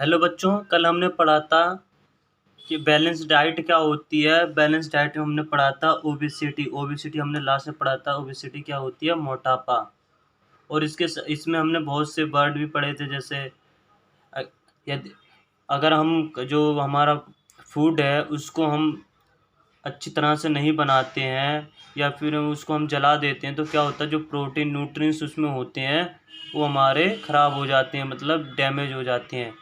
Hello बच्चों, कल हमने पढ़ा था कि बैलेंस डाइट क्या होती है। बैलेंस डाइट में हमने पढ़ा था ओबेसिटी। ओबेसिटी हमने लास्ट में पढ़ा था। ओबेसिटी क्या होती है? मोटापा। और इसमें हमने बहुत से वर्ड भी पढ़े थे, जैसे अ, यदि अगर हम जो हमारा फूड है उसको हम अच्छी तरह से नहीं बनाते हैं या फिर उसको हम जला देते हैं तो क्या होता है, जो प्रोटीन न्यूट्रिएंट्स उसमें होते हैं वो हमारे ख़राब हो जाते हैं, मतलब डैमेज हो जाते हैं।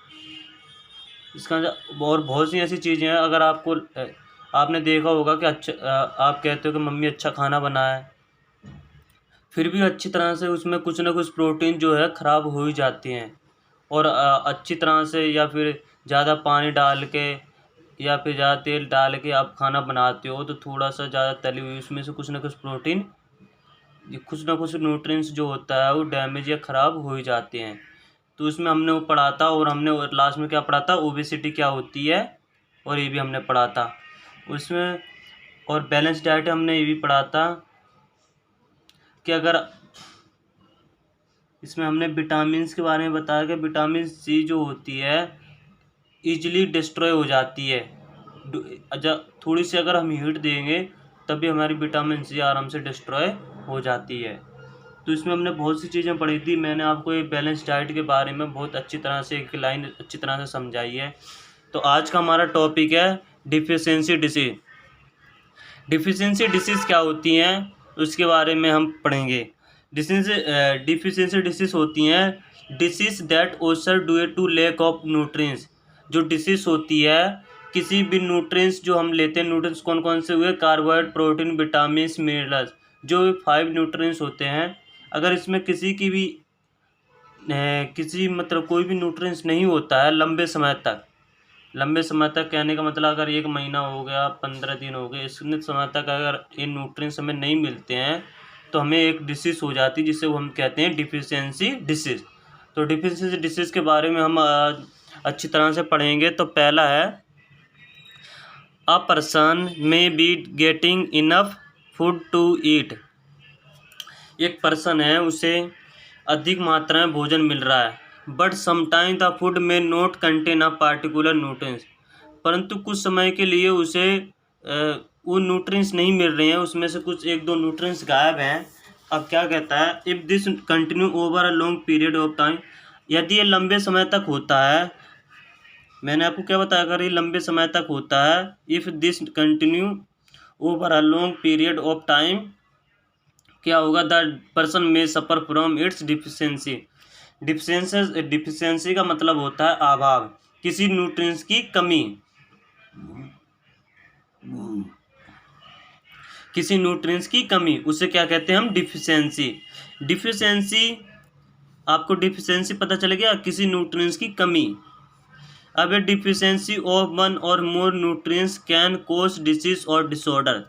इसका और बहुत सी ऐसी चीज़ें हैं। अगर आपने देखा होगा कि आप कहते हो कि मम्मी अच्छा खाना बनाया, फिर भी अच्छी तरह से उसमें कुछ ना कुछ प्रोटीन जो है ख़राब हो ही जाते हैं। और अच्छी तरह से या फिर ज़्यादा पानी डाल के या फिर ज़्यादा तेल डाल के आप खाना बनाते हो तो थोड़ा सा ज़्यादा तली हुई उसमें से कुछ ना कुछ प्रोटीन, कुछ ना कुछ न्यूट्रिएंट्स जो होता है वो डैमेज या ख़राब हो ही जाते हैं। तो उसमें हमने वो पढ़ा था। और हमने लास्ट में क्या पढ़ा था? ओबेसिटी क्या होती है, और ये भी हमने पढ़ा था उसमें। और बैलेंस डाइट हमने ये भी पढ़ा था कि अगर इसमें हमने विटामिन्स के बारे में बताया कि विटामिन सी जो होती है ईजिली डिस्ट्रॉय हो जाती है। थोड़ी सी अगर हम हीट देंगे तभी हमारी विटामिन सी आराम से डिस्ट्रॉय हो जाती है। तो इसमें हमने बहुत सी चीज़ें पढ़ी थी। मैंने आपको ये बैलेंस डाइट के बारे में बहुत अच्छी तरह से एक लाइन अच्छी तरह से समझाई है। तो आज का हमारा टॉपिक है डिफिशियंसी डिसीज। डिफिशियंसी डिसीज़ क्या होती हैं उसके बारे में हम पढ़ेंगे। डिफिशियंसी डिसीज़ होती हैं disease that occur due to lack of nutrients. जो डिसीज़ होती है किसी भी न्यूट्रिएंट्स जो हम लेते हैं, न्यूट्रिएंट्स कौन कौन से हुए? कार्बोहाइड्रेट, प्रोटीन, विटामिन्स, मिनरल्स, जो 5 न्यूट्रिएंट्स होते हैं। अगर इसमें किसी मतलब कोई भी न्यूट्रिएंट्स नहीं होता है लंबे समय तक कहने का मतलब अगर 1 महीना हो गया, 15 दिन हो गए, इतने समय तक अगर ये न्यूट्रिएंट्स हमें नहीं मिलते हैं तो हमें एक डिसीज़ हो जाती है जिसे हम कहते हैं डिफिशियंसी डिसीज़। तो डिफिशियंसी डिसीज़ के बारे में हम अच्छी तरह से पढ़ेंगे। तो पहला है a person may be getting enough food to eat. एक पर्सन है, उसे अधिक मात्रा में भोजन मिल रहा है, बट समटाइम द फूड में not contain a particular nutrients. परंतु कुछ समय के लिए उसे वो न्यूट्रिएंट्स नहीं मिल रहे हैं, उसमें से कुछ 1-2 न्यूट्रिएंट्स गायब हैं। अब क्या कहता है? If this continue over a long period of time. यदि ये लंबे समय तक होता है, मैंने आपको क्या बताया? अगर ये लंबे समय तक होता है, if this continue over a long period of time, क्या होगा? द पर्सन में suffer from its deficiency. Deficiency का मतलब होता है अभाव, किसी न्यूट्रिएंट्स की कमी। किसी न्यूट्रिएंट्स की कमी उसे क्या कहते हैं हम? डिफिशियंसी। डिफिशियंसी, आपको डिफिशियंसी पता चल गया, किसी न्यूट्रिएंट्स की कमी। अब डिफिशियंसी ऑफ वन और मोर न्यूट्रिएंट्स कैन कॉज डिसीज और डिसऑर्डर।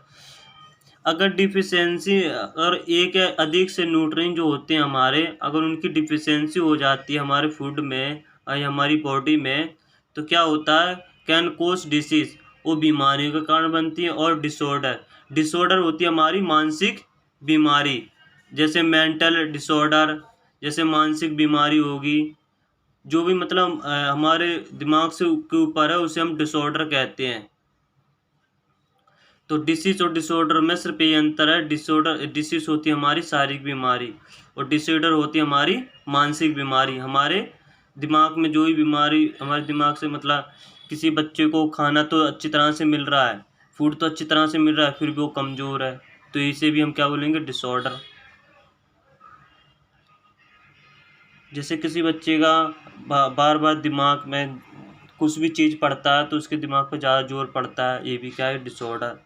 अगर डिफिशियंसी और एक या अधिक से न्यूट्रिएंट जो होते हैं हमारे, अगर उनकी डिफिशियंसी हो जाती है हमारे फूड में या हमारी बॉडी में, तो क्या होता है? कैन कॉज डिसीज, वो बीमारियों का कारण बनती है। और डिसऑर्डर, डिसऑर्डर होती है हमारी मानसिक बीमारी, जैसे मेंटल डिसऑर्डर, जैसे मानसिक बीमारी होगी। जो भी मतलब हमारे दिमाग से के ऊपर है उसे हम डिसऑर्डर कहते हैं। तो डिसीज और डिसऑर्डर में सिर्फ ये अंतर है, डिसीज होती है हमारी शारीरिक बीमारी और डिसऑर्डर होती है हमारी मानसिक बीमारी। हमारे दिमाग में जो भी बीमारी हमारे दिमाग से, मतलब किसी बच्चे को खाना तो अच्छी तरह से मिल रहा है, फूड तो अच्छी तरह से मिल रहा है, फिर भी वो कमज़ोर है, तो इसे भी हम क्या बोलेंगे? डिसऑर्डर। जैसे किसी बच्चे का बार बार दिमाग में कुछ भी चीज़ पड़ता है तो उसके दिमाग पर ज़्यादा जोर पड़ता है, ये भी क्या है? डिसऑर्डर।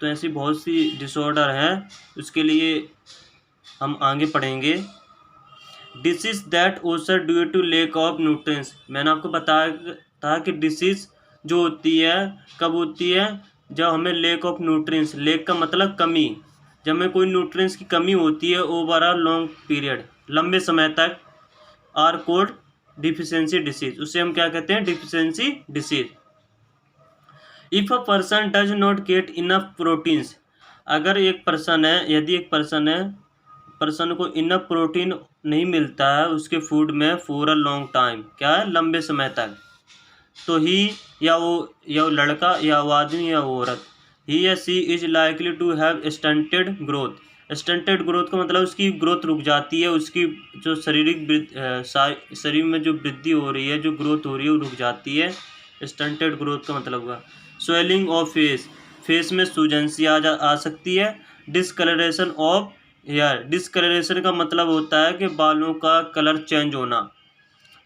तो ऐसी बहुत सी डिसऑर्डर हैं, उसके लिए हम आगे पढ़ेंगे। Disease that occur due to lack of nutrients. मैंने आपको बताया था कि डिसीज जो होती है कब होती है? जब हमें लेक ऑफ न्यूट्रिएंट्स, लेक का मतलब कमी, जब हमें कोई न्यूट्रिएंट्स की कमी होती है ओवर अ लॉन्ग पीरियड, लंबे समय तक, आर कोड डिफिशियंसी डिसीज, उसे हम क्या कहते हैं? Deficiency disease. If a person does not get enough proteins. अगर एक पर्सन है, यदि एक पर्सन को इनफ प्रोटीन नहीं मिलता है उसके फूड में फॉर अ लॉन्ग टाइम, क्या है? लंबे समय तक, तो ही या वो लड़का या वो आदमी या वो औरत, ही या she is likely to have stunted growth. Stunted growth का मतलब उसकी ग्रोथ रुक जाती है, उसकी जो शरीर में जो वृद्धि हो रही है, जो ग्रोथ हो रही है वो रुक जाती है। स्टंटेड ग्रोथ का मतलब हुआ स्वेलिंग ऑफ फेस, फेस में सूजन आ सकती है। डिसकलरेशन ऑफ हेयर, डिसकलरेशन का मतलब होता है कि बालों का कलर चेंज होना।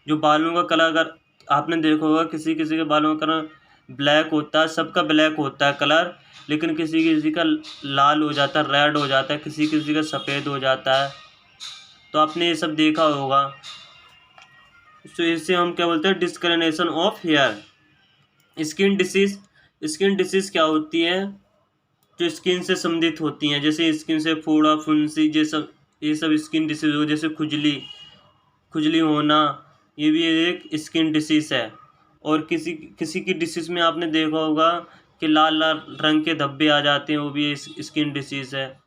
जो बालों का कलर, अगर आपने देखा होगा किसी किसी के बालों का कलर ब्लैक होता है, सबका ब्लैक होता है कलर, लेकिन किसी किसी का लाल हो जाता है, रेड हो जाता है, किसी किसी का सफ़ेद हो जाता है। तो आपने ये सब देखा होगा। तो इसे हम क्या बोलते हैं, discoloration of hair. Skin disease, skin disease क्या होती है, जो स्किन से संबंधित होती हैं, जैसे स्किन से फोड़ा फुंसी, ये सब स्किन डिसीज हो, जैसे खुजली होना, ये भी एक स्किन डिसीज़ है। और किसी किसी की डिसीज़ में आपने देखा होगा कि लाल लाल रंग के धब्बे आ जाते हैं, वो भी स्किन डिसीज़ है।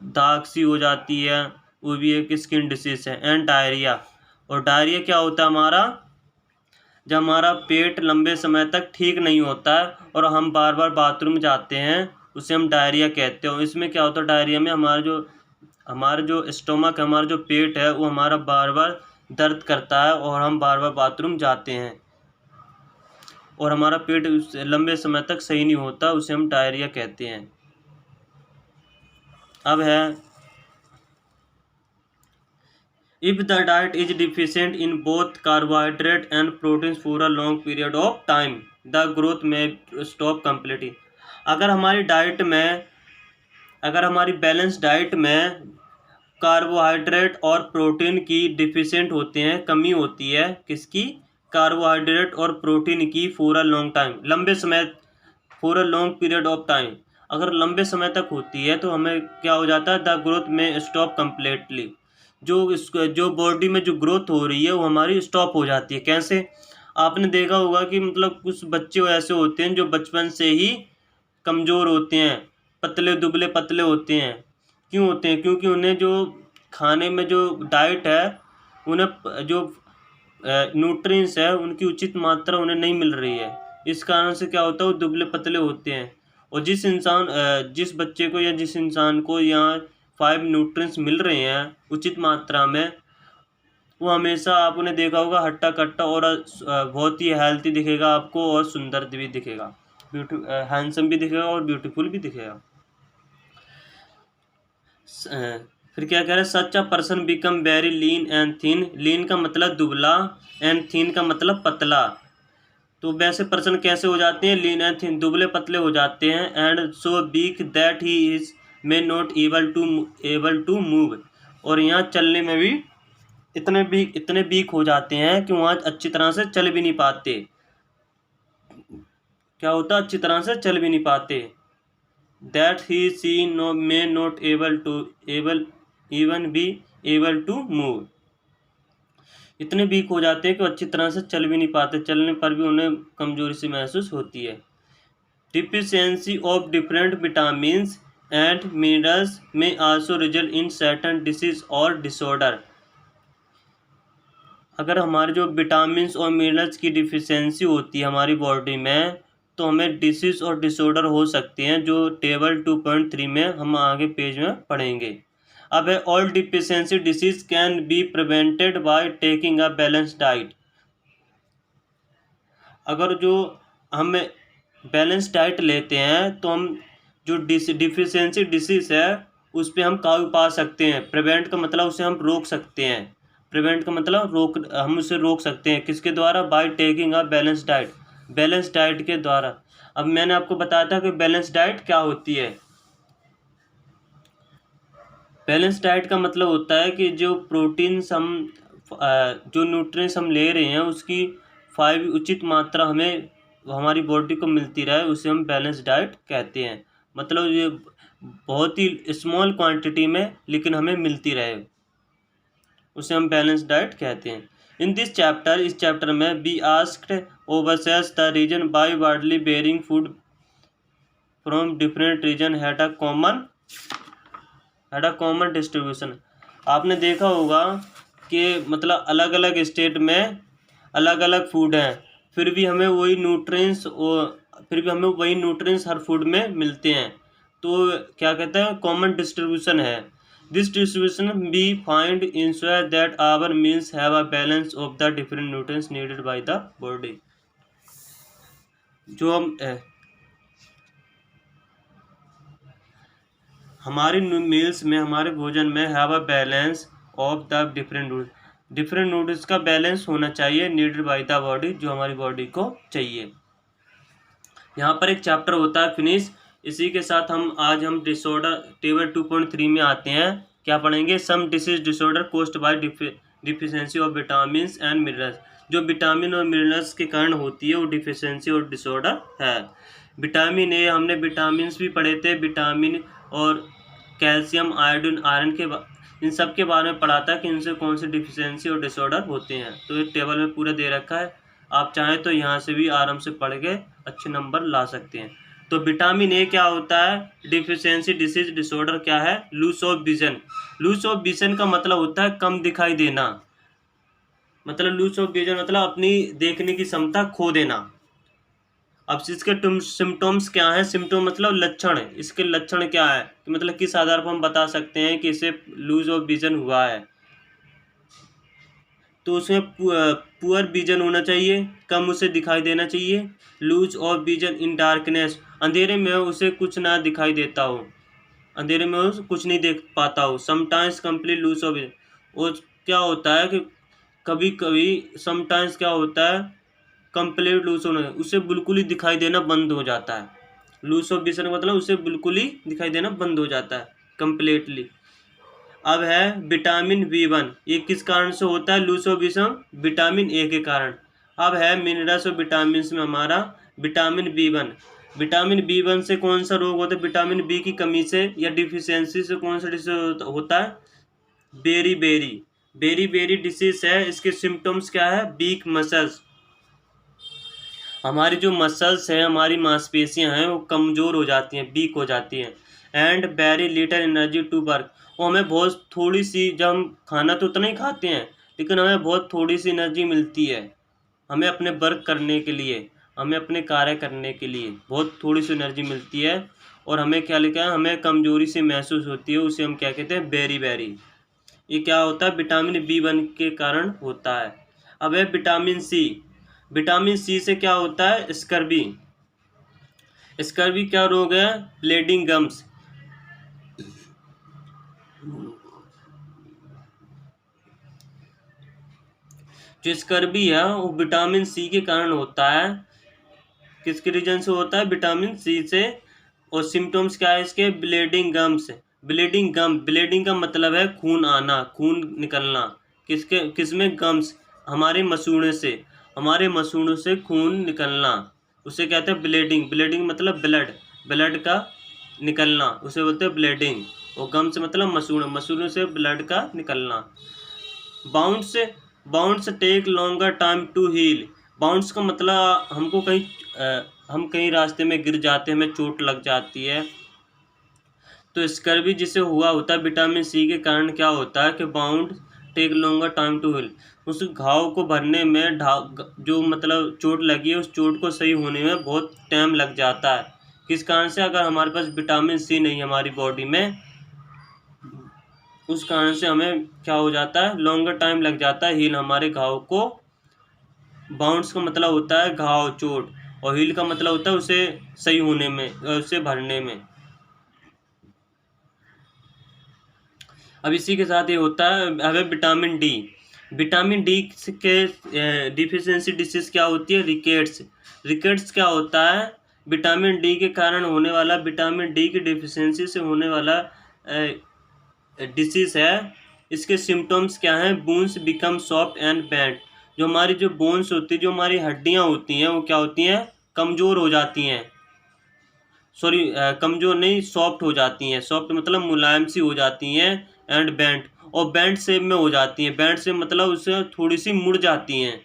दाग सी हो जाती है, वो भी एक स्किन डिसीज़ है। एंड डायरिया, और डायरिया क्या होता है हमारा, जब हमारा पेट लंबे समय तक ठीक नहीं होता है और हम बार बार बाथरूम जाते हैं, उसे हम डायरिया कहते हैं। इसमें क्या होता है, डायरिया में हमारा जो स्टोमक है, हमारा जो पेट है, वो हमारा बार बार दर्द करता है और हम बार बार बाथरूम जाते हैं और हमारा पेट लंबे समय तक सही नहीं होता, उसे हम डायरिया कहते हैं। अब है, if the diet is deficient in both carbohydrate and proteins for a long period of time, the growth में स्टॉप कम्प्लीटली। अगर हमारी डाइट में, अगर हमारी बैलेंस डाइट में कार्बोहाइड्रेट और प्रोटीन की डिफिशिएंट होते हैं, कमी होती है, किसकी, कार्बोहाइड्रेट और प्रोटीन की, फॉर अ लॉन्ग टाइम, लंबे समय, for a long period of time, अगर लंबे समय तक होती है तो हमें क्या हो जाता है, द ग्रोथ में स्टॉप कम्प्लीटली, जो बॉडी में जो ग्रोथ हो रही है वो हमारी स्टॉप हो जाती है। कैसे, आपने देखा होगा कि मतलब कुछ बच्चे ऐसे होते हैं जो बचपन से ही कमज़ोर होते हैं, पतले दुबले पतले होते हैं। क्यों होते हैं, क्योंकि उन्हें जो खाने में जो डाइट है, उन्हें जो न्यूट्रिएंट्स है उनकी उचित मात्रा उन्हें नहीं मिल रही है। इस कारण से क्या होता है, वो दुबले पतले होते हैं। और जिस बच्चे को या जिस इंसान को यहाँ 5 न्यूट्रिएंट्स मिल रहे हैं उचित मात्रा में, वो हमेशा आपने देखा होगा हट्टा कट्टा और बहुत ही हेल्थी दिखेगा आपको, और सुंदर भी दिखेगा, हैंडसम भी दिखेगा और ब्यूटीफुल भी दिखेगा। फिर क्या कह रहे हैं, such a person become very lean and thin, lean का मतलब दुबला एंड थिन का मतलब पतला। तो वैसे पर्सन कैसे हो जाते हैं, लीन एंड थिन, दुबले पतले हो जाते हैं। And so weak that he is may not able to move, और यहाँ चलने में भी इतने वीक हो जाते हैं कि वहाँ अच्छी तरह से चल भी नहीं पाते। क्या होता है, अच्छी तरह से चल भी नहीं पाते। That he see no may not even be able to move, इतने वीक हो जाते हैं कि अच्छी तरह से चल भी नहीं पाते, चलने पर भी उन्हें कमजोरी सी महसूस होती है। Deficiency of different vitamins and minerals में also result in certain disease और डिसऑर्डर। अगर हमारे जो विटामिन्स और मिनरल्स की डिफिशियंसी होती है हमारी बॉडी में, तो हमें डिसीज और डिसऑर्डर हो सकते हैं, जो टेबल 2.3 में हम आगे पेज में पढ़ेंगे। अब है, all deficiency disease can be prevented by taking a balance diet. अगर जो हम बैलेंस डाइट लेते हैं तो हम जो डिफिशियंसी डिसीज है उस पर हम काबू पा सकते हैं। प्रिवेंट का मतलब उसे हम रोक सकते हैं, प्रिवेंट का मतलब हम उसे रोक सकते हैं, किसके द्वारा, by taking a balance diet, balance diet के द्वारा। अब मैंने आपको बताया था कि बैलेंस डाइट क्या होती है। बैलेंस डाइट का मतलब होता है कि जो प्रोटीन्स हम जो न्यूट्रिएंट्स हम ले रहे हैं उसकी 5 उचित मात्रा हमें हमारी बॉडी को मिलती रहे, उसे हम बैलेंस डाइट कहते हैं। मतलब ये बहुत ही स्मॉल क्वांटिटी में लेकिन हमें मिलती रहे, उसे हम बैलेंस डाइट कहते हैं। इन दिस चैप्टर, इस चैप्टर में we asked ourselves the reason why widely varying food from different region had a common distribution. आपने देखा होगा कि मतलब अलग अलग स्टेट में अलग अलग फूड हैं, फिर भी हमें वही न्यूट्रिएंट्स हर फूड में मिलते हैं। तो क्या कहते हैं, कॉमन डिस्ट्रीब्यूशन है। This distribution be find ensure that our meals have a balance of the different nutrients needed by the body. जो हम हमारे मील्स में, हमारे भोजन में have a balance of the different nutrients का बैलेंस होना चाहिए नीडेड बाय द बॉडी, जो हमारी बॉडी को चाहिए। यहाँ पर एक चैप्टर होता है फिनिश। इसी के साथ हम डिसऑर्डर टेबल 2.3 में आते हैं। क्या पढ़ेंगे, some disease disorder caused by deficiency of vitamin and minerals. जो विटामिन और मिनरल्स के कारण होती है वो डिफिशियंसी और डिसऑर्डर है। विटामिन ए, हमने विटामिन भी पढ़े थे, विटामिन और कैल्शियम, आयोडीन, आयरन इन सब के बारे में पढ़ा था कि इनसे कौन से डिफिशियंसी और डिसऑर्डर होते हैं। तो ये टेबल में पूरा दे रखा है, आप चाहें तो यहाँ से भी आराम से पढ़ के अच्छे नंबर ला सकते हैं। तो विटामिन ए क्या होता है, डिफिशियंसी डिसीज डिसऑर्डर क्या है, lose of vision. Lose of vision का मतलब होता है कम दिखाई देना, मतलब लूज ऑफ विजन मतलब अपनी देखने की क्षमता खो देना। अब इसके सिम्टम्स क्या हैं, सिम्टम मतलब लक्षण, इसके लक्षण क्या है, तो मतलब किस आधार पर हम बता सकते हैं कि इसे लूज ऑफ विजन हुआ है। तो उसमें पुअर विजन होना चाहिए, कम उसे दिखाई देना चाहिए। Lose of vision in darkness, अंधेरे में उसे कुछ ना दिखाई देता हो, अंधेरे में उसे कुछ नहीं देख पाता हो। Sometimes complete lose of vision, और क्या होता है कि कभी कभी समटाइम्स क्या होता है, कंप्लीट लूज होना, उसे बिल्कुल ही दिखाई देना बंद हो जाता है। लूज ऑफ विजन मतलब उसे बिल्कुल ही दिखाई देना बंद हो जाता है, कंप्लीटली। अब है विटामिन B1, ये किस कारण से होता है lose of vision, vitamin A के कारण। अब है मिनरल्स और विटामिन में हमारा विटामिन B1। विटामिन B1 से कौन सा रोग होता है, विटामिन बी की कमी से या डिफिशियंसी से कौन सा डिसीज होता है, बेरी डिसीज है। इसके सिम्टम्स क्या है, वीक मसल्स, हमारी जो मसल्स हैं, हमारी मांसपेशियां हैं वो कमज़ोर हो जाती हैं, वीक हो जाती हैं। And very little energy to work, वो हमें बहुत थोड़ी सी, जब हम खाना तो उतना ही खाते हैं लेकिन हमें बहुत थोड़ी सी एनर्जी मिलती है, हमें अपने वर्क करने के लिए, हमें अपने कार्य करने के लिए बहुत थोड़ी सी एनर्जी मिलती है। और हमें क्या लिखा है, हमें कमज़ोरी सी महसूस होती है, उसे हम क्या कहते हैं, बेरी। ये क्या होता है, विटामिन B1 के कारण होता है। अब है विटामिन सी। विटामिन सी से क्या होता है, स्कर्वी। स्कर्वी क्या रोग है, ब्लीडिंग गम्स। जो स्कर्वी है वो विटामिन सी के कारण होता है। किसके रीजन से होता है, विटामिन सी से। और सिम्टम्स क्या है इसके, ब्लीडिंग गम्स। ब्लीडिंग का मतलब है खून आना, खून निकलना। किसमें, गम्स, हमारे मसूड़ों से खून निकलना, उसे कहते हैं ब्लीडिंग मतलब ब्लड का निकलना, उसे बोलते हैं ब्लीडिंग। और गम्स मतलब मसूड़ों से ब्लड का निकलना। Wounds take longer time to heal. Wounds का मतलब हम कहीं रास्ते में गिर जाते हैं, हमें चोट लग जाती है, तो स्कर्वी जिसे हुआ होता है विटामिन सी के कारण क्या होता है कि wound take longer time to heal, उस घाव को भरने में, जो मतलब चोट लगी है उस चोट को सही होने में बहुत टाइम लग जाता है। किस कारण से, अगर हमारे पास विटामिन सी नहीं है हमारी बॉडी में, उस कारण से हमें क्या हो जाता है, लॉन्गर टाइम लग जाता है हील हमारे घाव को। बाउंड्स का मतलब होता है घाव, चोट, और हील का मतलब होता है उसे सही होने में, उसे भरने में। अब इसी के साथ ये होता है, अब विटामिन डी के डिफिशियंसी डिसीज क्या होती है, रिकेट्स क्या होता है, विटामिन डी के कारण होने वाला, विटामिन डी की डिफिशियंसी से होने वाला डिसीज है। इसके सिम्टम्स क्या हैं, bones become soft and bent. जो हमारी जो बोन्स होती है, जो हमारी हड्डियां होती हैं वो क्या होती हैं, कमज़ोर हो जाती हैं, कमज़ोर नहीं, सॉफ्ट हो जाती हैं। सॉफ्ट मतलब मुलायम सी हो जाती हैं। एंड बेंट, और बेंट शेप में हो जाती हैं। बेंट शेप मतलब उससे थोड़ी सी मुड़ जाती हैं।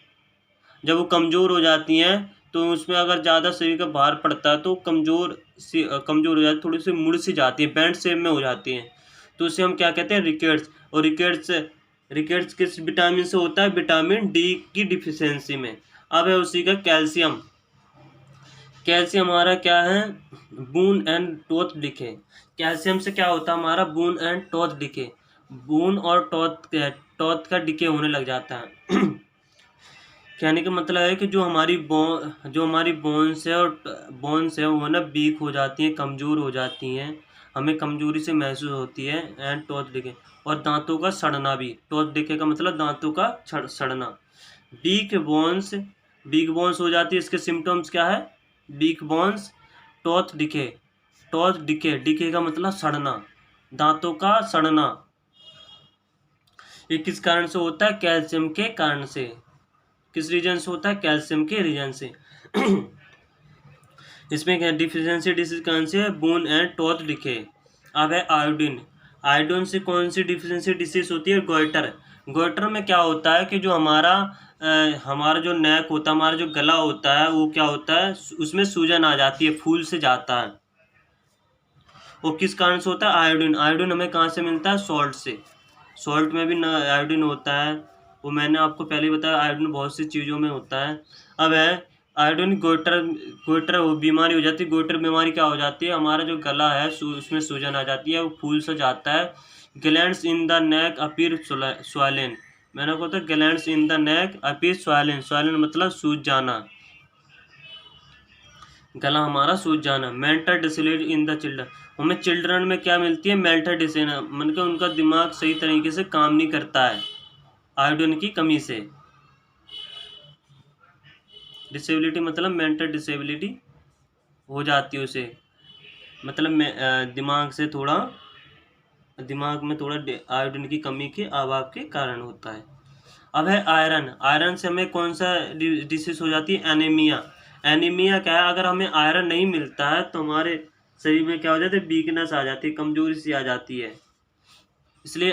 जब वो कमज़ोर हो जाती हैं तो उसमें अगर ज़्यादा शरीर का भार पड़ता है तो कमज़ोर हो जाती, थोड़ी सी मुड़ सी जाती है, बेंट शेप में हो जाती हैं। तो उसे हम क्या कहते हैं, रिकेट्स। और रिकेट्स किस विटामिन से होता है? विटामिन डी की डिफिशियंसी में। अब है उसी का कैल्शियम। कैल्शियम हमारा क्या है? Bone and tooth decay. Calcium से क्या होता है हमारा? Bone and tooth decay. Bone और टूथ का डिके होने लग जाता है। कहने का मतलब है कि जो हमारी बोन्स है और बोन्स है वो ना वीक हो जाती हैं, कमज़ोर हो जाती हैं, हमें कमज़ोरी से महसूस होती है। एंड टूथ डिके, और दांतों का सड़ना भी। टूथ डिके का मतलब दांतों का सड़ना। वीक बोन्स, वीक बोन्स हो जाती है। इसके सिम्टम्स क्या है? Weak bones, tooth decay. Tooth decay, decay का मतलब सड़ना, दांतों का सड़ना। ये किस कारण से होता है? कैल्शियम के कारण से। किस रीजन से होता है? कैल्शियम के रीजन से। इसमें क्या डिफिशियंसी डिसीज कौन सी है? Bone and tooth decay. अब है आयोडीन। आयोडीन से कौन सी डिफिशियंसी डिसीज होती है? गोइटर। गोइटर में क्या होता है कि जो हमारा जो नेक होता है, हमारा जो गला होता है, वो क्या होता है, उसमें सूजन आ जाती है, फूल से जाता है। वो किस कारण से होता है? आयोडीन। आयोडीन हमें कहाँ से मिलता है? सॉल्ट से। सॉल्ट में भी आयोडीन होता है, वो मैंने आपको पहले ही बताया। आयोडीन बहुत सी चीज़ों में होता है। अब है आयोडीन गोइटर। गोइटर वो बीमारी हो जाती है। गोइटर बीमारी क्या हो जाती है? हमारा जो गला है उसमें सूजन आ जाती है, वो फूल से जाता है। Glands in the neck appear swollen. मैंने कहा था glands in the neck appear swollen. Swollen मतलब सूज जाना, गला हमारा सूज जाना। Mental disability in the children. हमें चिल्ड्रन में क्या मिलती है? मेंटल डिसबिलिटी, मन के उनका दिमाग सही तरीके से काम नहीं करता है आयोडीन की कमी से। डिसेबिलिटी मतलब मेंटल डिसेबिलिटी हो जाती है उसे, मतलब दिमाग में थोड़ा आयोडीन की कमी के अभाव के कारण होता है। अब है आयरन। आयरन से हमें कौन सा डिसीज हो जाती है? एनीमिया। एनीमिया क्या है? अगर हमें आयरन नहीं मिलता है तो हमारे शरीर में क्या हो जाता है? वीकनेस आ जाती है, कमजोरी सी आ जाती है। इसलिए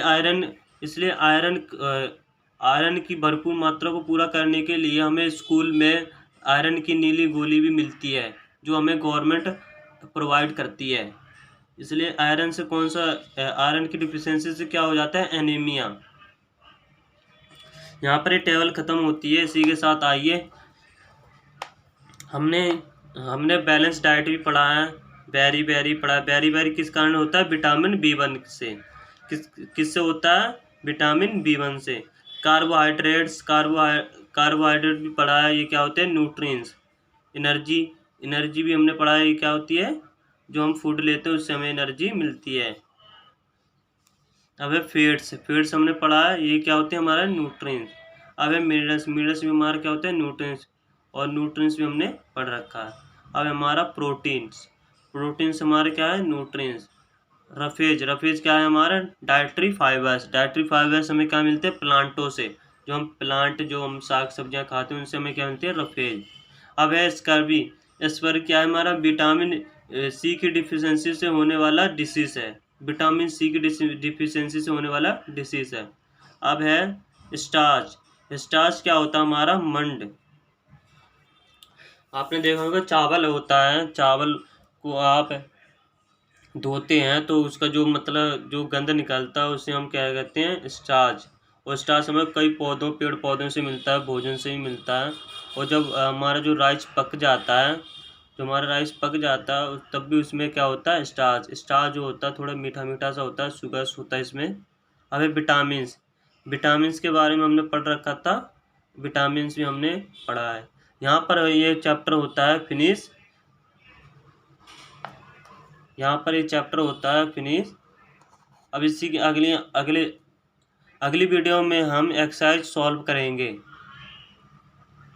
आयरन की भरपूर मात्रा को पूरा करने के लिए हमें स्कूल में आयरन की नीली गोली भी मिलती है, जो हमें गवर्नमेंट प्रोवाइड करती है। इसलिए आयरन की डिफिशियंसी से क्या हो जाता है? एनीमिया। यहाँ पर ये टेबल ख़त्म होती है। इसी के साथ आइए, हमने बैलेंस डाइट भी पढ़ा है। बेरी बेरी पढ़ा। बेरी बेरी किस कारण होता है? विटामिन B1 से। किससे होता है? विटामिन B1 से। कार्बोहाइड्रेट भी पढ़ा है। ये क्या होते हैं? न्यूट्रिएंट्स। एनर्जी, एनर्जी भी हमने पढ़ा है। ये क्या होती है? जो हम फूड लेते हैं उससे हमें एनर्जी मिलती है। अब है फैट्स। फैट्स हमने पढ़ा है, ये क्या होते हैं? हमारा न्यूट्रिएंट्स। अब है मिनरल्स। मिनरल्स भी हमारा क्या होते हैं? न्यूट्रिएंट्स। और न्यूट्रिएंट्स भी हमने पढ़ रखा है। अब हमारा प्रोटीन्स। प्रोटीन्स हमारे क्या है? न्यूट्रिएंट्स। रफेज। रफेज क्या है? हमारा डाइटरी फाइबर्स। डाइटरी फाइबर्स हमें क्या मिलते हैं? प्लांटों से। जो हम साग सब्जियां खाते हैं उनसे हमें क्या मिलती है? रफेज। अब है स्कर्वी। स्कर्वी क्या है? हमारा विटामिन सी की डिफिशियंसी से होने वाला डिसीज है। विटामिन सी की डिफिशियंसी से होने वाला डिसीज है। अब है स्टार्च। स्टार्च क्या होता है? हमारा मंड। आपने देखा होगा चावल होता है, चावल को आप धोते हैं तो उसका जो गंध निकलता है उसे हम क्या कहते हैं? स्टार्च। और स्टार्च हमें कई पेड़ पौधों से मिलता है, भोजन से ही मिलता है। और जब हमारा जो राइस पक जाता है, तब भी उसमें क्या होता है? स्टार्च। स्टार्च जो होता है थोड़ा मीठा मीठा सा होता है, शुगर्स होता है इसमें। अब है विटामिन्स। विटामिन्स के बारे में हमने पढ़ रखा था, विटामिन्स भी हमने पढ़ा है। यहाँ पर ये चैप्टर होता है फिनिश। अब इसी की अगली वीडियो में हम एक्सरसाइज सॉल्व करेंगे।